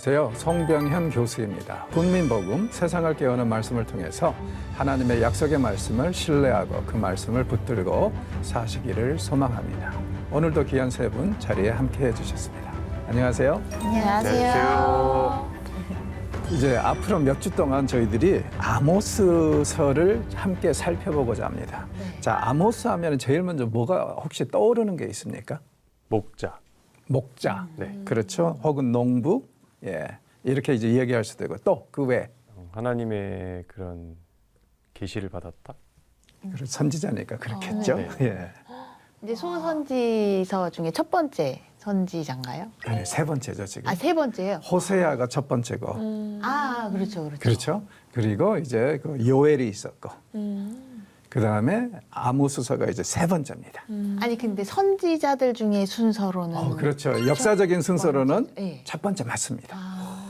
안녕하세요. 송병현 교수입니다. 국민복음, 세상을 깨우는 말씀을 통해서 하나님의 약속의 말씀을 신뢰하고 그 말씀을 붙들고 사시기를 소망합니다. 오늘도 귀한 세 분 자리에 함께해 주셨습니다. 안녕하세요. 안녕하세요. 이제 앞으로 몇 주 동안 저희들이 아모스서를 함께 살펴보고자 합니다. 자, 아모스 하면 제일 먼저 뭐가 혹시 떠오르는 게 있습니까? 목자. 목자. 네. 그렇죠. 혹은 농부. 예. 이렇게 이제 이야기할 수도 있고 또 그 외 하나님의 그런 계시를 받았다. 선지자니까 그렇겠죠. 네. 예. 이제 소선지서 중에 첫 번째 선지자인가요? 아니, 세 번째죠 지금. 아, 세 번째요? 호세아가 첫 번째고. 아, 그렇죠. 그렇죠. 그리고 이제 그 요엘이 있었고. 그 다음에 아모스서가 이제 세 번째입니다. 아니, 근데 선지자들 중에 순서로는. 그렇죠. 역사적인 순서로는 네. 첫 번째 맞습니다.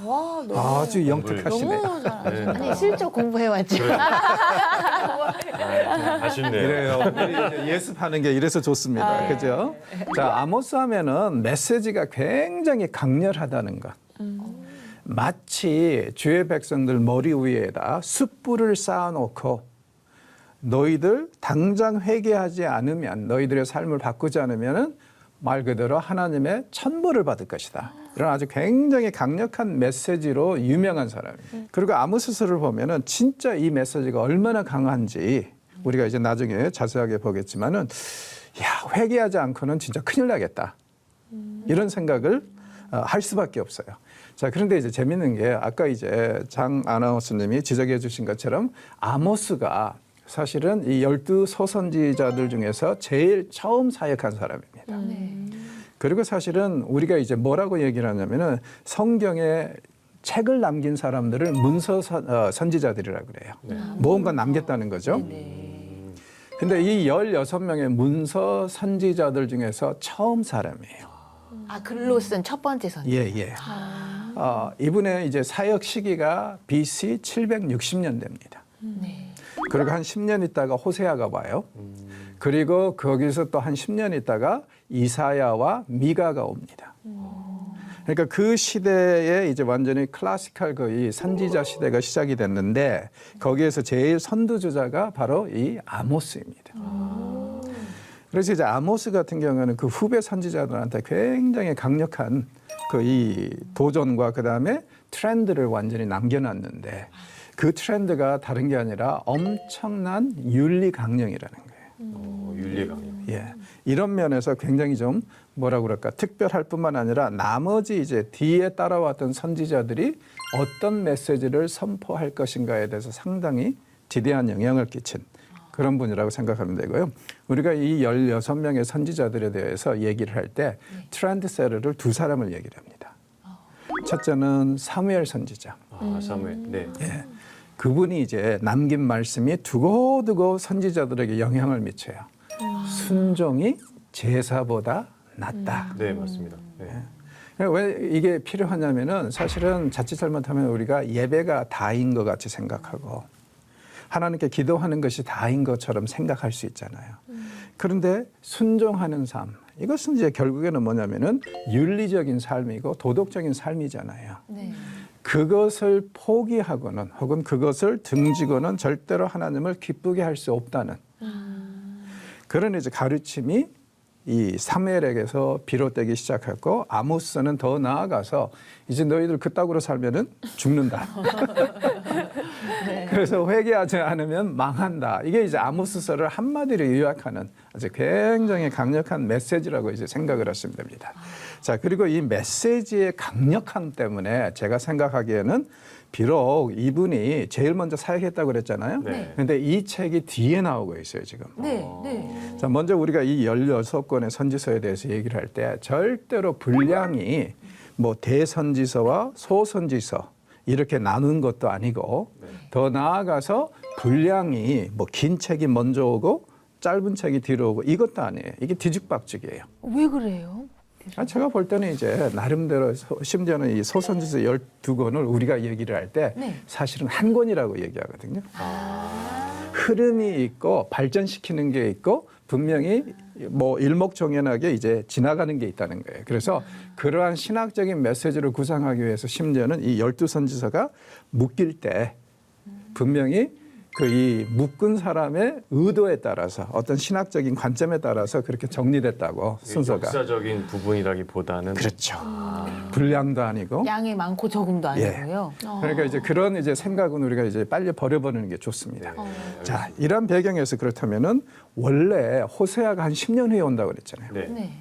와, 너무. 아주 영특하시네요. 너무 잘하시네. 네. 아니, 슬쩍 공부해왔죠. 아쉽네요. 이래요. 우리 이제 예습하는 게 이래서 좋습니다. 그죠? 자, 아모스 하면은 메시지가 굉장히 강렬하다는 것. 마치 주의 백성들 머리 위에다 숯불을 쌓아놓고 너희들 당장 회개하지 않으면 너희들의 삶을 바꾸지 않으면 말 그대로 하나님의 천벌을 받을 것이다. 이런 아주 굉장히 강력한 메시지로 유명한 사람이에요. 그리고 아모스서를 보면은 진짜 이 메시지가 얼마나 강한지 우리가 이제 나중에 자세하게 보겠지만은 야, 회개하지 않고는 진짜 큰일 나겠다. 이런 생각을 할 수밖에 없어요. 자, 그런데 이제 재밌는 게 아까 이제 장 아나운서님이 지적해 주신 것처럼 아모스가 사실은 이 12 소선지자들 중에서 제일 처음 사역한 사람입니다. 그리고 사실은 우리가 이제 뭐라고 얘기를 하냐면은 성경에 책을 남긴 사람들을 문서 선지자들이라고 그래요. 뭔가 남겼다는 거죠. 근데 이 16명의 문서 선지자들 중에서 처음 사람이에요. 아, 글로 쓴 첫 번째 선지. 예. 이분의 이제 사역 시기가 BC 760년대입니다. 네. 그리고 한 10년 있다가 호세아가 와요. 그리고 거기서 또 한 10년 있다가 이사야와 미가가 옵니다. 그러니까 그 시대에 이제 완전히 클래시컬 이 선지자 시대가 시작이 됐는데 거기에서 제일 선두주자가 바로 이 아모스입니다. 그래서 이제 아모스 같은 경우는 그 후배 선지자들한테 굉장히 강력한 그 이 도전과 그 다음에 트렌드를 완전히 남겨놨는데 그 트렌드가 다른 게 아니라 엄청난 윤리 강령이라는 거예요. 윤리 강령. 예, 이런 면에서 굉장히 좀 뭐라고 그럴까 특별할 뿐만 아니라 나머지 이제 뒤에 따라왔던 선지자들이 어떤 메시지를 선포할 것인가에 대해서 상당히 지대한 영향을 끼친 그런 분이라고 생각하면 되고요. 우리가 이 16명의 선지자들에 대해서 얘기를 할 때 트렌드세터를 두 사람을 얘기를 합니다. 첫째는 사무엘 선지자. 사무엘. 네. 예, 그분이 이제 남긴 말씀이 두고두고 선지자들에게 영향을 미쳐요. 순종이 제사보다 낫다. 네, 맞습니다. 네. 왜 이게 필요하냐면은 사실은 자칫 잘못하면 우리가 예배가 다인 것 같이 생각하고 하나님께 기도하는 것이 다인 것처럼 생각할 수 있잖아요. 그런데 순종하는 삶, 이것은 이제 결국에는 뭐냐면은 윤리적인 삶이고 도덕적인 삶이잖아요. 네. 그것을 포기하고는 혹은 그것을 등지고는 절대로 하나님을 기쁘게 할 수 없다는 그런 이제 가르침이 이 사무엘에게서 비롯되기 시작했고 아모스는 더 나아가서 이제 너희들 그따구로 살면은 죽는다. 그래서 회개하지 않으면 망한다. 이게 이제 아모스서를 한마디로 요약하는 아주 굉장히 강력한 메시지라고 이제 생각을 하시면 됩니다. 자, 그리고 이 메시지의 강력함 때문에 제가 생각하기에는 비록 이분이 제일 먼저 사역했다고 그랬잖아요. 네. 그런데 이 책이 뒤에 나오고 있어요, 지금. 네. 네. 자, 먼저 우리가 이 16권의 선지서에 대해서 얘기를 할 때 절대로 분량이 뭐 대선지서와 소선지서 이렇게 나눈 것도 아니고 더 나아가서 분량이 뭐 긴 책이 먼저 오고 짧은 책이 뒤로 오고 이것도 아니에요. 이게 뒤죽박죽이에요. 왜 그래요? 제가 볼 때는 이제 나름대로 심지어는 이 소선지서 12권을 우리가 얘기를 할 때 네. 사실은 한 권이라고 얘기하거든요. 흐름이 있고 발전시키는 게 있고 분명히 뭐 일목정연하게 이제 지나가는 게 있다는 거예요. 그래서 그러한 신학적인 메시지를 구상하기 위해서 심지어는 이 12선지서가 묶일 때 분명히 그 이 묶은 사람의 의도에 따라서 어떤 신학적인 관점에 따라서 그렇게 정리됐다고 순서가. 역사적인 부분이라기보다는 그렇죠. 분량도 아니고. 양이 많고 적음도 아니고요. 그러니까 이제 그런 이제 생각은 우리가 이제 빨리 버려버리는 게 좋습니다. 자, 이런 배경에서 그렇다면은 원래 호세아가 한 10년 후에 온다고 그랬잖아요. 네. 네.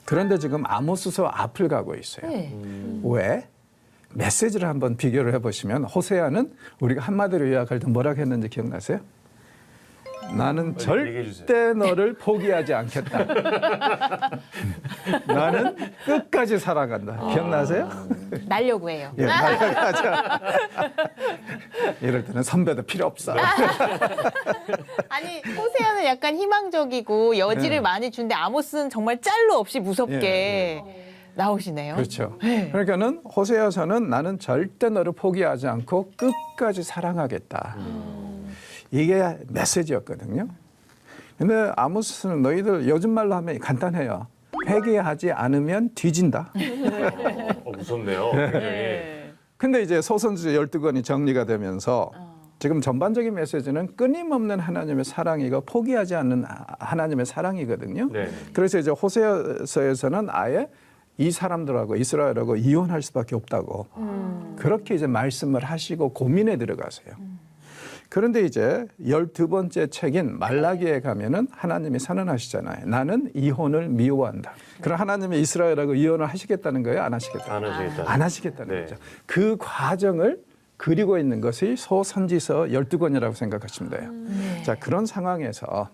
그런데 지금 아모스서 앞을 가고 있어요. 네. 왜? 메시지를 한번 비교를 해보시면 호세아는 우리가 한마디로 요약할 때 뭐라고 했는지 기억나세요? 나는 얘기해 주세요. 절대 너를 포기하지 않겠다. 나는 끝까지 살아간다. 기억나세요? 날려고 해요. 예, 맞아. 이럴 때는 선배도 필요 없어. 아니 호세아는 약간 희망적이고 여지를 네. 많이 주는데 아모스는 정말 짤로 없이 무섭게 나오시네요. 그렇죠. 네. 그러니까는 호세아서는 나는 절대 너를 포기하지 않고 끝까지 사랑하겠다. 이게 메시지였거든요. 근데 아모스는 너희들 요즘 말로 하면 간단해요. 회개하지 않으면 뒤진다. 무섭네요. 네. 근데 이제 소선지 12권이 정리가 되면서 지금 전반적인 메시지는 끊임없는 하나님의 사랑이고 포기하지 않는 하나님의 사랑이거든요. 네. 그래서 이제 호세아서에서는 아예 이 사람들하고 이스라엘하고 이혼할 수밖에 없다고 그렇게 이제 말씀을 하시고 고민에 들어가세요. 그런데 이제 12번째 책인 말라기에 가면은 하나님이 선언하시잖아요. 나는 이혼을 미워한다. 그럼 하나님이 이스라엘하고 이혼을 하시겠다는 거예요? 안 하시겠다? 안 하시겠다. 안 하시겠다는 네. 거죠. 그 과정을 그리고 있는 것이 소선지서 12권이라고 생각하시면 돼요. 자, 그런 상황에서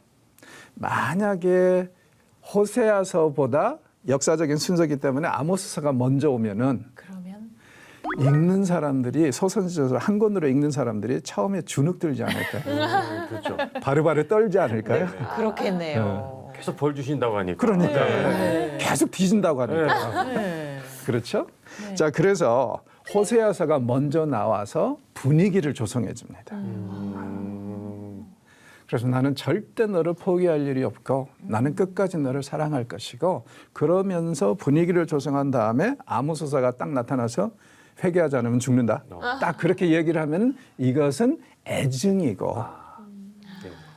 만약에 호세아서보다 역사적인 순서이기 때문에 아모스서가 먼저 오면은 그러면 읽는 사람들이 소선지서 한 권으로 읽는 사람들이 처음에 주눅 들지 않을까요? 그렇죠. 바로바로 떨지 않을까요? 그렇겠네요. 계속 벌 주신다고 하니까. 그러니까 계속 뒤진다고 하니까. 네. 그렇죠? 자, 그래서 호세아서가 먼저 나와서 분위기를 조성해 줍니다. 그래서 나는 절대 너를 포기할 일이 없고 나는 끝까지 너를 사랑할 것이고 그러면서 분위기를 조성한 다음에 아모스서가 딱 나타나서 회개하지 않으면 죽는다. 딱 그렇게 얘기를 하면 이것은 애증이고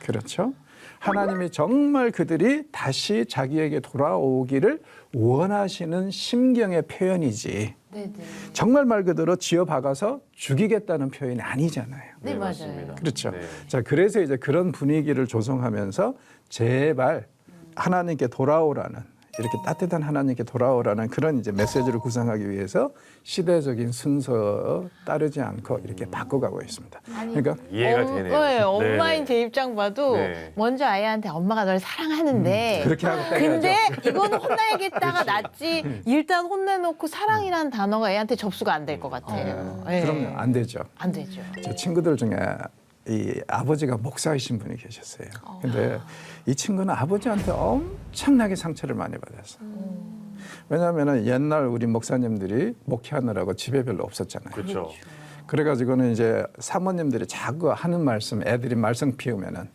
그렇죠? 하나님이 정말 그들이 다시 자기에게 돌아오기를 원하시는 심경의 표현이지 네네. 정말 말 그대로 쥐어박아서 죽이겠다는 표현이 아니잖아요. 네, 맞아요. 맞습니다. 그렇죠. 네. 자, 그래서 이제 그런 분위기를 조성하면서 제발 하나님께 돌아오라는 이렇게 따뜻한 하나님께 돌아오라는 그런 이제 메시지를 구상하기 위해서 시대적인 순서 따르지 않고 이렇게 바꿔가고 있습니다. 그러니까 이해가 되네요. 네, 엄마인 네. 제 입장 봐도 네. 먼저 아이한테 엄마가 널 사랑하는데 그렇게 하고 떼야죠. 근데 이거는 혼나야겠다가 낫지 일단 혼내놓고 사랑이라는 단어가 애한테 접수가 안 될 것 같아요. 네. 그러면 안 되죠. 안 되죠. 제 친구들 중에 이 아버지가 목사이신 분이 계셨어요. 근데 이 친구는 아버지한테 엄청나게 상처를 많이 받았어요. 왜냐하면 옛날 우리 목사님들이 목회하느라고 집에 별로 없었잖아요. 그렇죠. 그래가지고는 이제 사모님들이 자꾸 하는 말씀, 애들이 말썽 피우면은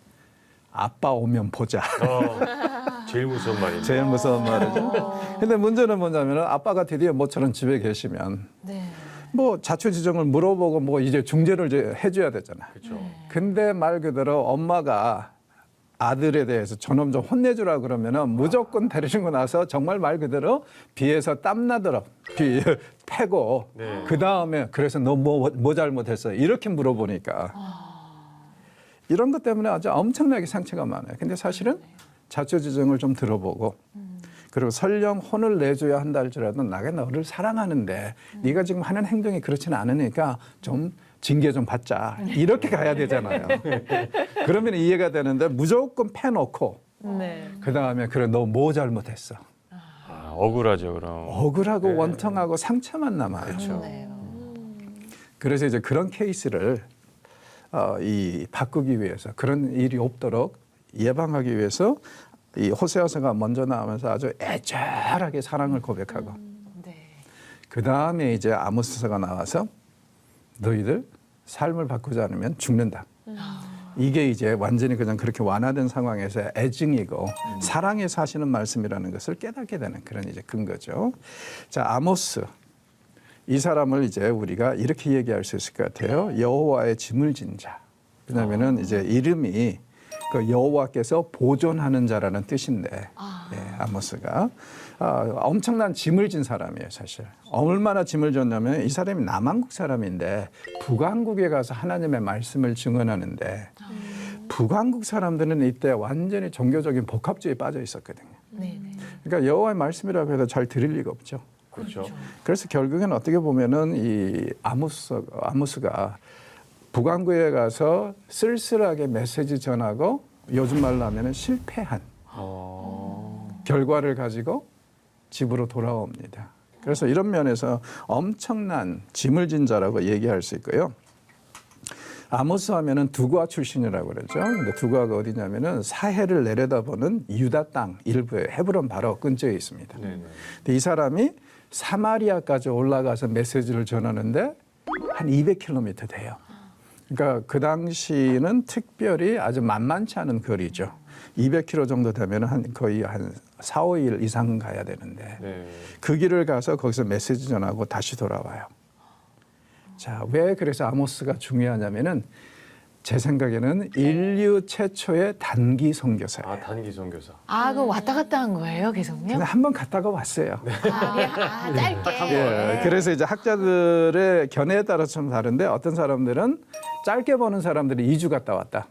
아빠 오면 보자. 제일 무서운 말이죠. 제일 무서운 말이죠. 근데 문제는 뭐냐면은 아빠가 드디어 모처럼 집에 계시면 네. 뭐 자초지종을 물어보고 뭐 이제 중재를 이제 해줘야 되잖아. 그렇죠. 근데 말 그대로 엄마가 아들에 대해서 저놈 좀 혼내주라 그러면은 무조건 데리고 나서 정말 말 그대로 비에서 땀 나도록 패고 네. 그 다음에 그래서 너 뭐 잘못했어 이렇게 물어보니까 이런 것 때문에 아주 엄청나게 상처가 많아요. 근데 사실은 자초지종을 좀 들어보고 그리고 설령 혼을 내줘야 한다 할지라도 나가 너를 사랑하는데 네가 지금 하는 행동이 그렇지는 않으니까 좀 징계 좀 받자 이렇게 가야 되잖아요. 그러면 이해가 되는데 무조건 패놓고 네. 그 다음에 그래 너 뭐 잘못했어. 억울하죠, 그럼. 억울하고 네. 원통하고 상처만 남아요. 그렇네요. 그래서 이제 그런 케이스를 이 바꾸기 위해서 그런 일이 없도록 예방하기 위해서 이 호세아서가 먼저 나오면서 아주 애절하게 사랑을 고백하고 네. 그 다음에 이제 아모스서가 나와서 너희들 삶을 바꾸지 않으면 죽는다. 이게 이제 완전히 그냥 그렇게 완화된 상황에서 애증이고 사랑에서 하시는 말씀이라는 것을 깨닫게 되는 그런 이제 근거죠. 자, 아모스. 이 사람을 이제 우리가 이렇게 얘기할 수 있을 것 같아요. 여호와의 짐을 진 자. 왜냐면은 이제 이름이 그 여호와께서 보존하는 자라는 뜻인데, 예, 아모스가 엄청난 짐을 진 사람이에요, 사실. 얼마나 짐을 졌냐면 이 사람이 남한국 사람인데 북한국에 가서 하나님의 말씀을 증언하는데 북한국 사람들은 이때 완전히 종교적인 복합주의에 빠져 있었거든요. 네네. 그러니까 여호와의 말씀이라고 해도 잘 들을 리가 없죠. 그렇죠. 그래서 결국엔 어떻게 보면은 이 아모스가 북한국에 가서 쓸쓸하게 메시지 전하고 요즘 말로 하면은 실패한 결과를 가지고 집으로 돌아옵니다. 그래서 이런 면에서 엄청난 짐을 진 자라고 얘기할 수 있고요. 아모스 하면은 두과 출신이라고 그러죠. 근데 두과가 어디냐면은 사해를 내려다보는 유다 땅 일부에 헤브론 바로 근처에 있습니다. 네네. 근데 이 사람이 사마리아까지 올라가서 메시지를 전하는데 한 200km 돼요. 그러니까 그 당시는 특별히 아주 만만치 않은 거리죠. 200km 정도 되면 한 거의 한 4, 5일 이상 가야 되는데 네. 그 길을 가서 거기서 메시지 전하고 다시 돌아와요. 자, 왜 그래서 아모스가 중요하냐면은 제 생각에는 인류 최초의 단기 선교사예요. 아, 단기 선교사. 아, 그럼 왔다 갔다 한 거예요, 계속요? 근데 한 번 갔다가 왔어요. 짧게. 예, 그래서 이제 학자들의 견해에 따라서 좀 다른데 어떤 사람들은 짧게 보는 사람들이 2주 갔다 왔다.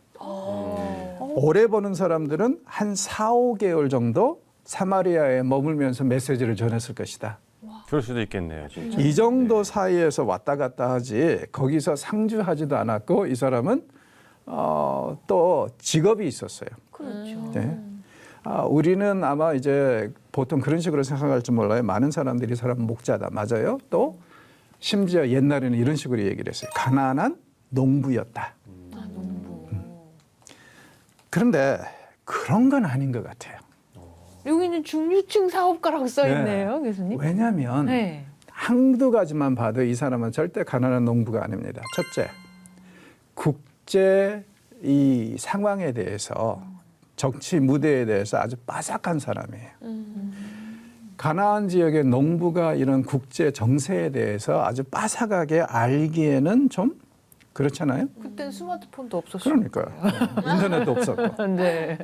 오래 보는 사람들은 한 4, 5개월 정도 사마리아에 머물면서 메시지를 전했을 것이다. 그럴 수도 있겠네요, 진짜. 이 정도 사이에서 왔다 갔다 하지 거기서 상주하지도 않았고 이 사람은 또 직업이 있었어요. 그렇죠. 네. 우리는 아마 이제 보통 그런 식으로 생각할지 몰라요. 많은 사람들이 이 사람은 목자다. 맞아요. 또 심지어 옛날에는 이런 식으로 얘기를 했어요. 가난한 농부였다. 농부. 그런데 그런 건 아닌 것 같아요. 여기는 중류층 사업가라고 써 있네요, 교수님. 왜냐하면 네. 한두 가지만 봐도 이 사람은 절대 가난한 농부가 아닙니다. 첫째, 국제 이 상황에 대해서 정치 무대에 대해서 아주 빠삭한 사람이에요. 가나안 지역의 농부가 이런 국제 정세에 대해서 아주 빠삭하게 알기에는 좀 그렇잖아요. 그때는 스마트폰도 없었어요. 그러니까요. 인터넷도 없었고. 네.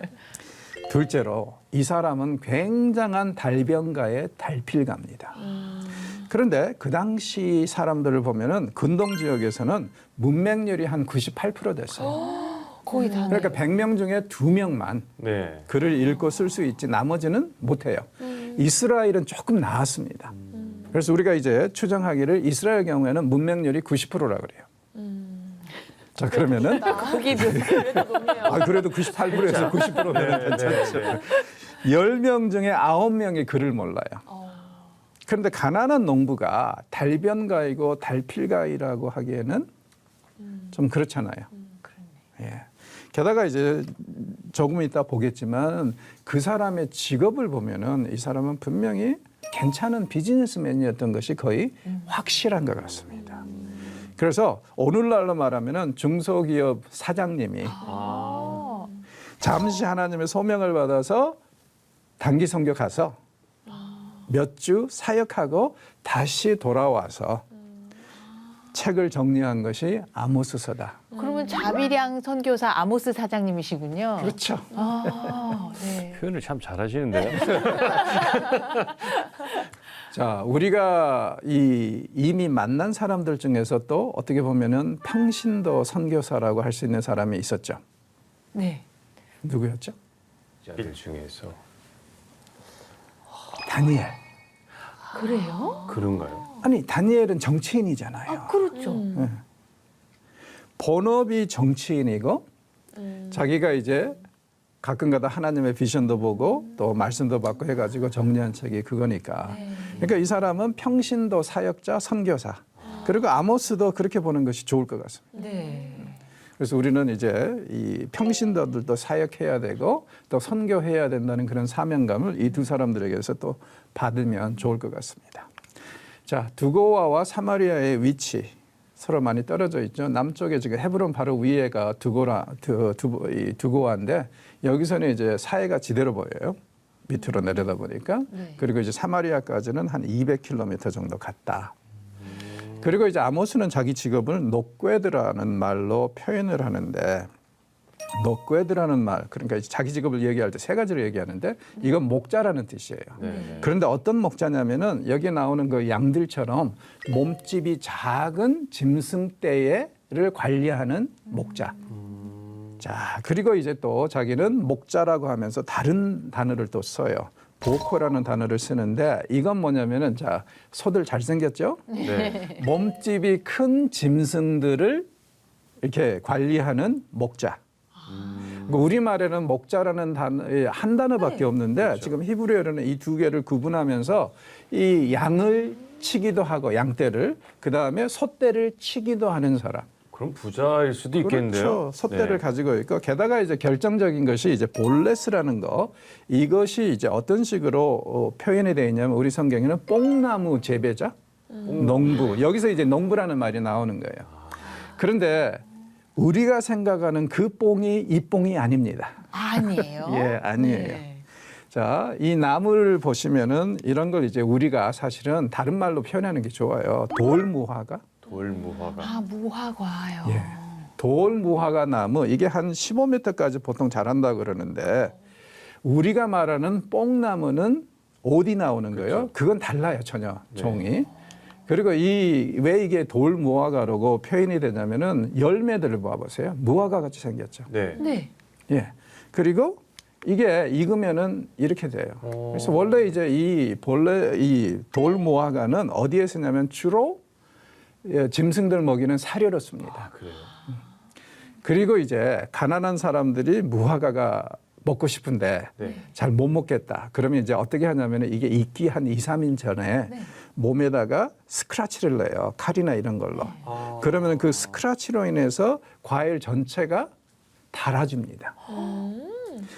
둘째로 이 사람은 굉장한 달변가의 달필가입니다. 그런데 그 당시 사람들을 보면은 근동 지역에서는 문맹률이 한 98% 됐어요. 거의 다. 그러니까 100명 중에 2명만 네. 글을 읽고 쓸 수 있지 나머지는 못해요. 이스라엘은 조금 나았습니다. 그래서 우리가 이제 추정하기를 이스라엘 경우에는 문맹률이 90%라 그래요. 자, 그러면은 거기도 그래도 높네요. 그래도 98%에서 90%면 괜찮죠. 10명 중에 9명이 글을 몰라요. 그런데 가난한 농부가 달변가이고 달필가이라고 하기에는 좀 그렇잖아요. 예. 게다가 이제 조금 이따 보겠지만 그 사람의 직업을 보면은 이 사람은 분명히 괜찮은 비즈니스맨이었던 것이 거의 확실한 것 같습니다. 그래서 오늘날로 말하면은 중소기업 사장님이 잠시 하나님의 소명을 받아서 단기 선교 가서 몇 주 사역하고 다시 돌아와서 책을 정리한 것이 아모스서다. 그러면 자비량 선교사 아모스 사장님이시군요. 그렇죠. 네. 표현을 참 잘하시는데요. 자, 우리가 이미 만난 사람들 중에서 또 어떻게 보면은 평신도 선교사라고 할 수 있는 사람이 있었죠. 네. 누구였죠? 일 중에서 다니엘. 그래요? 그런가요? 아니, 다니엘은 정치인이잖아요. 그렇죠. 네. 본업이 정치인이고 자기가 이제 가끔가다 하나님의 비전도 보고 또 말씀도 받고 해가지고 정리한 책이 그거니까. 그러니까 이 사람은 평신도 사역자, 선교사. 그리고 아모스도 그렇게 보는 것이 좋을 것 같습니다. 네. 그래서 우리는 이제 이 평신도들도 사역해야 되고 또 선교해야 된다는 그런 사명감을 이 두 사람들에게서 또 받으면 좋을 것 같습니다. 자, 두고와와 사마리아의 위치. 서로 많이 떨어져 있죠. 남쪽에 지금 헤브론 바로 위에가 두고아인데 여기서는 이제 사해가 지대로 보여요. 밑으로 내려다 보니까. 네. 그리고 이제 사마리아까지는 한 200km 정도 갔다. 그리고 이제 아모스는 자기 직업을 녹괴드라는 말로 표현을 하는데 녹괴드라는 말, 그러니까 자기 직업을 얘기할 때 세 가지를 얘기하는데 이건 목자라는 뜻이에요. 네. 그런데 어떤 목자냐면은 여기 나오는 그 양들처럼 몸집이 작은 짐승떼를 관리하는 목자. 자, 그리고 이제 또 자기는 목자라고 하면서 다른 단어를 또 써요. 보코라는 단어를 쓰는데 이건 뭐냐면은 자, 소들 잘생겼죠? 네. 몸집이 큰 짐승들을 이렇게 관리하는 목자. 우리말에는 목자라는 단어 한 단어밖에 없는데 그렇죠. 지금 히브리어로는 이 두 개를 구분하면서 이 양을 치기도 하고 양떼를 그다음에 소떼를 치기도 하는 사람. 그럼 부자일 수도 있겠는데요. 그렇죠. 소떼를 네. 가지고 있고 게다가 이제 결정적인 것이 이제 볼레스라는 거 이것이 이제 어떤 식으로 표현이 되어 있냐면 우리 성경에는 뽕나무 재배자, 농부 여기서 이제 농부라는 말이 나오는 거예요. 그런데 우리가 생각하는 그 뽕이 이 뽕이 아닙니다. 아니에요. 예, 아니에요. 네. 자, 이 나무를 보시면은 이런 걸 이제 우리가 사실은 다른 말로 표현하는 게 좋아요. 돌무화과. 돌무화과. 아, 무화과요. 예. 돌무화과 나무 이게 한 15m까지 보통 자란다 그러는데 우리가 말하는 뽕나무는 어디 나오는 거예요? 그건 달라요 전혀 네. 종이. 그리고 왜 이게 돌무화과라고 표현이 되냐면은 열매들을 모아보세요. 무화과 같이 생겼죠. 네. 네. 예. 그리고 이게 익으면은 이렇게 돼요. 그래서 원래 이제 이 돌무화과는 어디에 쓰냐면 주로 짐승들 먹이는 사료로 씁니다. 아, 그래요. 그리고 이제 가난한 사람들이 무화과가 먹고 싶은데 네. 잘 못 먹겠다. 그러면 이제 어떻게 하냐면 이게 익기 한 2, 3일 전에 몸에다가 스크라치를 내요. 칼이나 이런 걸로. 아. 그러면 그 스크라치로 인해서 과일 전체가 달아줍니다.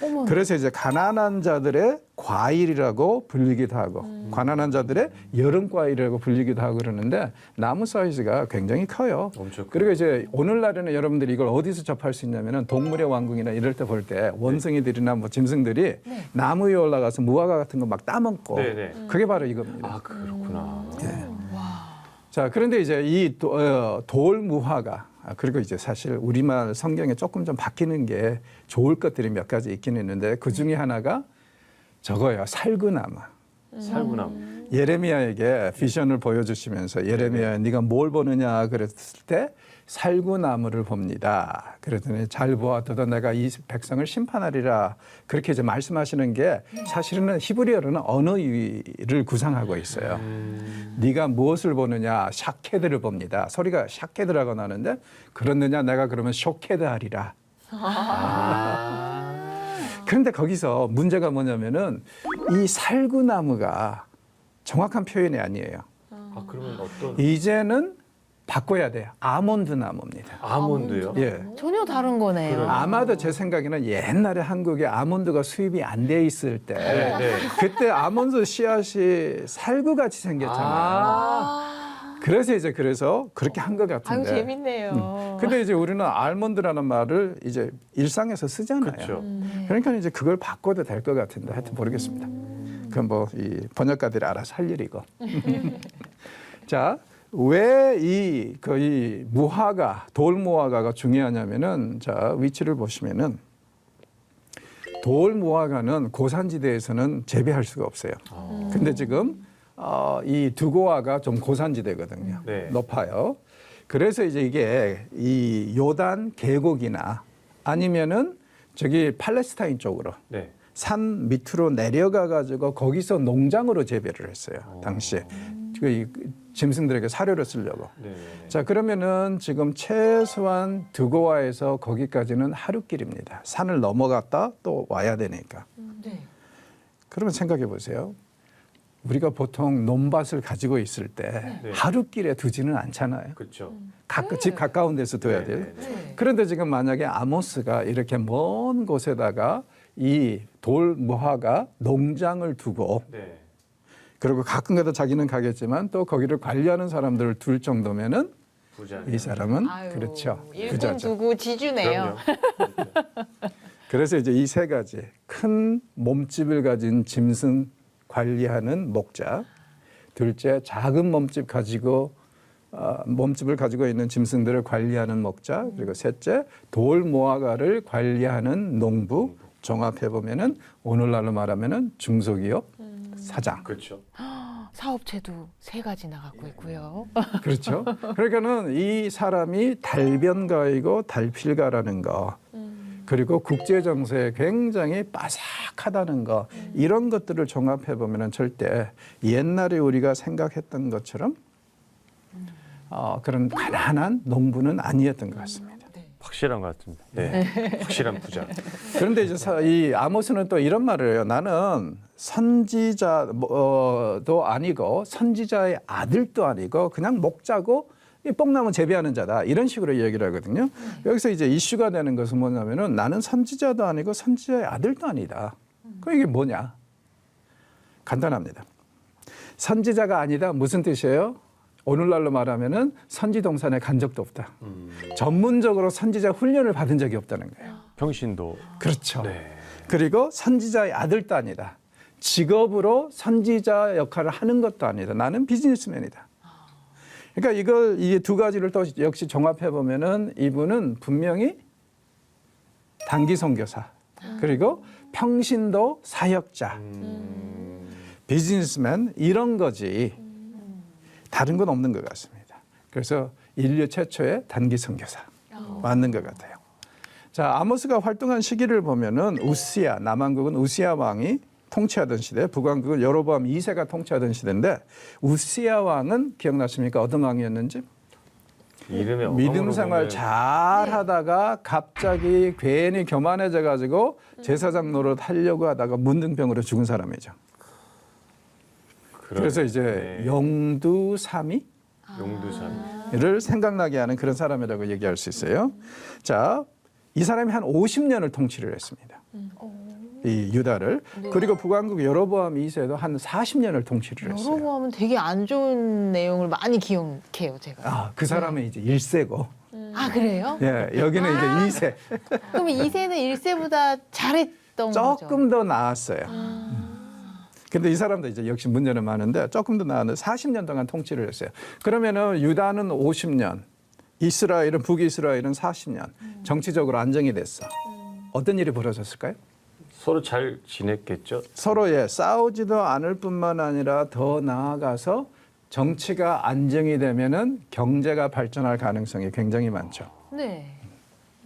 어머. 그래서 이제 가난한 자들의 과일이라고 불리기도 하고 가난한 자들의 여름 과일이라고 불리기도 하고 그러는데 나무 사이즈가 굉장히 커요. 엄청 커요. 그리고 이제 오늘날에는 여러분들이 이걸 어디서 접할 수 있냐면은 동물의 왕국이나 이럴 때 볼 때 원숭이들이나 뭐 짐승들이 나무 위에 올라가서 무화과 같은 거 막 따먹고 네네. 그게 바로 이겁니다. 아, 그렇구나. 자, 그런데 이제 이 돌무화과 그리고 이제 사실 우리말 성경에 조금 좀 바뀌는 게 좋을 것들이 몇 가지 있긴 있는데 그 중에 하나가 저거예요. 살구나무. 살구나무. 예레미야에게 비전을 보여주시면서 예레미야 네가 뭘 보느냐 그랬을 때 살구나무를 봅니다. 그랬더니 잘 보아도 내가 이 백성을 심판하리라 그렇게 이제 말씀하시는 게 사실은 히브리어로는 언어를 구상하고 있어요. 네가 무엇을 보느냐 샤케드를 봅니다. 소리가 샤케드라고 나는데 그렇느냐 내가 그러면 쇼케드 하리라. 그런데 거기서 문제가 뭐냐면은 이 살구나무가 정확한 표현이 아니에요. 아, 그러면 어떤? 이제는 바꿔야 돼요. 아몬드 나무입니다. 아몬드요? 예. 전혀 다른 거네요. 아마도 제 생각에는 옛날에 한국에 아몬드가 수입이 안 돼 있을 때 네. 그때 아몬드 씨앗이 살구같이 생겼잖아요. 그래서 그렇게 한 것 아유, 같은데. 재밌네요. 근데 이제 우리는 알몬드라는 말을 이제 일상에서 쓰잖아요. 그렇죠. 그러니까 이제 그걸 바꿔도 될 것 같은데 하여튼 모르겠습니다. 그건 뭐 이 번역가들이 알아서 할 일이고. 자, 왜 이 무화과, 돌무화과가 중요하냐면은 자, 위치를 보시면은 돌무화과는 고산지대에서는 재배할 수가 없어요. 근데 지금 이 두고아가 좀 고산지대거든요. 네. 높아요. 그래서 이제 이게 이 요단 계곡이나 아니면은 저기 팔레스타인 쪽으로 네. 산 밑으로 내려가 가지고 거기서 농장으로 재배를 했어요. 당시에 그 짐승들에게 사료를 쓰려고. 네. 자, 그러면은 지금 최소한 두고아에서 거기까지는 하루길입니다. 산을 넘어갔다 또 와야 되니까. 네. 그러면 생각해 보세요. 우리가 보통 논밭을 가지고 있을 때 네. 하루길에 두지는 않잖아요. 그렇죠. 집 가까운 데서 둬야 네, 돼요. 네, 네. 네. 그런데 지금 만약에 아모스가 이렇게 먼 곳에다가 이 돌무화과 농장을 두고 네. 그리고 가끔가다 자기는 가겠지만 또 거기를 관리하는 사람들을 둘 정도면은 부자. 이 사람은 아유, 그렇죠. 일꾼 부자죠. 두고 지주네요. 그럼요. 그래서 이제 이 세 가지 큰 몸집을 가진 짐승 관리하는 목자, 둘째 작은 몸집을 가지고 있는 짐승들을 관리하는 목자, 그리고 셋째 돌 모아가를 관리하는 농부. 종합해 보면은 오늘날로 말하면은 중소기업 사장. 그렇죠. 사업체도 세 가지나 갖고 있고요. 그렇죠. 그러니까는 이 사람이 달변가이고 달필가라는 거, 그리고 국제 정세에 굉장히 빠삭하다는 거, 이런 것들을 종합해 보면은 절대 옛날에 우리가 생각했던 것처럼 그런 가난한 농부는 아니었던 것 같습니다. 확실한 것 같습니다. 네. 확실한 부자. 그런데 이제 이 아모스는 또 이런 말을 해요. 나는 선지자도 아니고 선지자의 아들도 아니고 그냥 목자고 이 뽕나무 재배하는 자다. 이런 식으로 얘기를 하거든요. 여기서 이제 이슈가 되는 것은 뭐냐면은 나는 선지자도 아니고 선지자의 아들도 아니다. 그럼 이게 뭐냐? 간단합니다. 선지자가 아니다. 무슨 뜻이에요? 오늘날로 말하면은 선지 동산에 간 적도 없다. 전문적으로 선지자 훈련을 받은 적이 없다는 거예요. 평신도. 그렇죠. 네. 그리고 선지자의 아들도 아니다. 직업으로 선지자 역할을 하는 것도 아니다. 나는 비즈니스맨이다. 그러니까 이 두 가지를 또 역시 종합해 보면은 이분은 분명히 단기 선교사, 그리고 평신도 사역자, 비즈니스맨 이런 거지. 다른 건 없는 것 같습니다. 그래서 인류 최초의 단기 선교사 맞는 것 같아요. 자, 아모스가 활동한 시기를 보면은 우시야, 남왕국은 우시야 왕이 통치하던 시대, 북왕국은 여로보암 2세가 통치하던 시대인데 우시야 왕은 기억나십니까? 어떤 왕이었는지? 이름에 믿음 생활 잘 하다가 갑자기 괜히 교만해져 가지고 제사장 노릇 하려고 하다가 문둥병으로 죽은 사람이죠. 그래서 이제 용두삼이 용두삼이. 생각나게 하는 그런 사람이라고 얘기할 수 있어요. 자, 이 사람이 한 50년을 통치를 했습니다. 이 유다를. 그리고 북왕국 여로보암 2세도 한 40년을 통치를 했어요. 여로보암은 되게 안 좋은 내용을 많이 기억해요, 제가. 그 사람은 이제 1세고. 아, 그래요? 예, 여기는 이제 2세. 그럼 2세는 1세보다 잘했던 거죠? 조금 더 나았어요. 근데 이 사람도 이제 역시 문제는 많은데 조금 더 나았는데 40년 동안 통치를 했어요. 그러면은 유다는 50년, 이스라엘은 북이스라엘은 40년 정치적으로 안정이 됐어. 어떤 일이 벌어졌을까요? 서로 잘 지냈겠죠. 서로 싸우지도 않을 뿐만 아니라 더 나아가서 정치가 안정이 되면은 경제가 발전할 가능성이 굉장히 많죠. 네.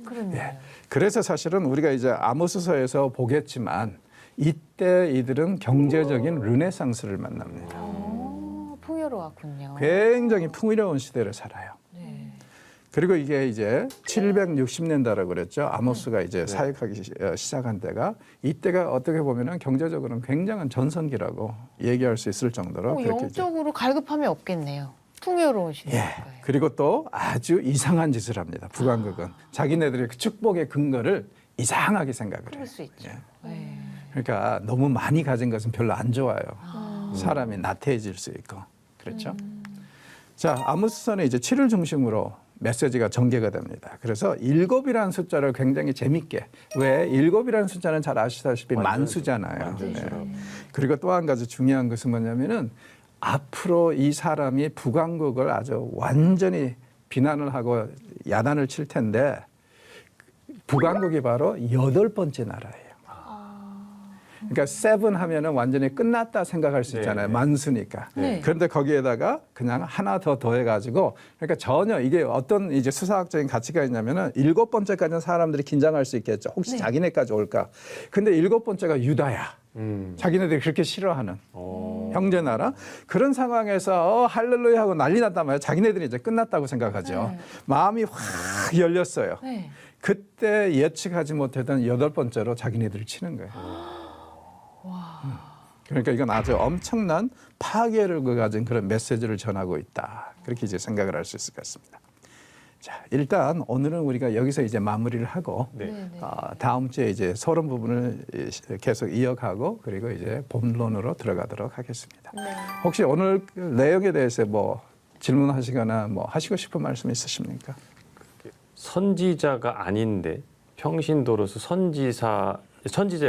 그렇네요. 그래서 사실은 우리가 이제 아모스서에서 보겠지만 이때 이들은 경제적인 르네상스를 만납니다. 풍요로웠군요. 굉장히 풍요로운 시대를 살아요. 네. 그리고 이게 이제 760년대라고 그랬죠. 아모스가 이제 사역하기 시작한 때가 이때가 어떻게 보면은 경제적으로는 굉장한 전성기라고 얘기할 수 있을 정도로 그렇게 영적으로 갈급함이 없겠네요. 풍요로운 시대니까요. 그리고 또 아주 이상한 짓을 합니다. 북왕국은 자기네들의 그 축복의 근거를 이상하게 생각을 해요. 그럴 수 있죠. 네. 그러니까 너무 많이 가진 것은 별로 안 좋아요. 사람이 나태해질 수 있고 그렇죠. 자, 아모스서는 이제 7을 중심으로 메시지가 전개가 됩니다. 그래서 7이라는 숫자를 굉장히 재밌게, 왜 7이라는 숫자는 잘 아시다시피 만수잖아요. 그리고 또 한 가지 중요한 것은 뭐냐면은 앞으로 이 사람이 북왕국을 아주 완전히 비난을 하고 야단을 칠 텐데 북왕국이 바로 8번째 나라예요. 그러니까 세븐 하면은 완전히 끝났다 생각할 수 있잖아요. 만수니까. 네. 그런데 거기에다가 그냥 하나 더 더해가지고 그러니까 전혀 이게 어떤 이제 수사학적인 가치가 있냐면은 7번째까지는 사람들이 긴장할 수 있겠죠. 혹시 자기네까지 올까? 근데 7번째가 유다야. 자기네들이 그렇게 싫어하는 형제 나라. 그런 상황에서 할렐루야 하고 난리 났단 말이에요. 자기네들이 이제 끝났다고 생각하죠. 네. 마음이 확 열렸어요. 네. 그때 예측하지 못했던 8번째로 자기네들을 치는 거예요. 그러니까 이건 아주 엄청난 파괴를 가진 그런 메시지를 전하고 있다. 그렇게 이제 생각을 할 수 있을 것 같습니다. 자, 일단 오늘은 우리가 여기서 이제 마무리를 하고 다음 주에 이제 서론 부분을 계속 이어가고 그리고 이제 본론으로 들어가도록 하겠습니다. 혹시 오늘 내용에 대해서 뭐 질문하시거나 뭐 하시고 싶은 말씀 있으십니까? 선지자가 아닌데 평신도로서 선지자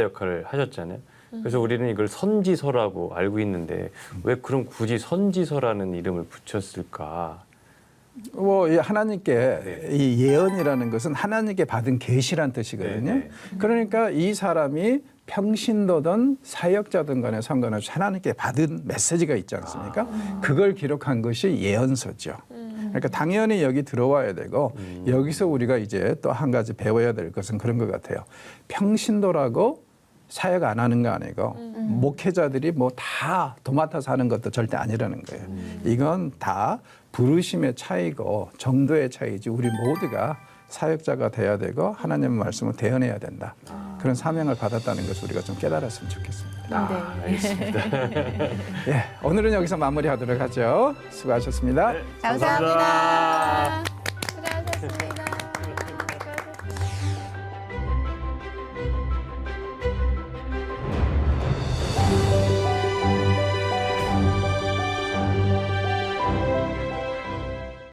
역할을 하셨잖아요. 그래서 우리는 이걸 선지서라고 알고 있는데 왜 그럼 굳이 선지서라는 이름을 붙였을까? 뭐 이 하나님께 이 예언이라는 것은 하나님께 받은 계시란 뜻이거든요. 네, 네. 그러니까 이 사람이 평신도든 사역자든 간에 상관없이 하나님께 받은 메시지가 있지 않습니까? 그걸 기록한 것이 예언서죠. 그러니까 당연히 여기 들어와야 되고 여기서 우리가 이제 또 한 가지 배워야 될 것은 그런 것 같아요. 평신도라고 사역 안 하는 거 아니고 목회자들이 뭐 다 도맡아서 하는 것도 절대 아니라는 거예요. 이건 다 부르심의 차이고 정도의 차이지 우리 모두가 사역자가 돼야 되고 하나님의 말씀을 대언해야 된다. 그런 사명을 받았다는 것을 우리가 좀 깨달았으면 좋겠습니다. 네. 알겠습니다. 예, 오늘은 여기서 마무리하도록 하죠. 수고하셨습니다. 감사합니다. 수고하셨습니다.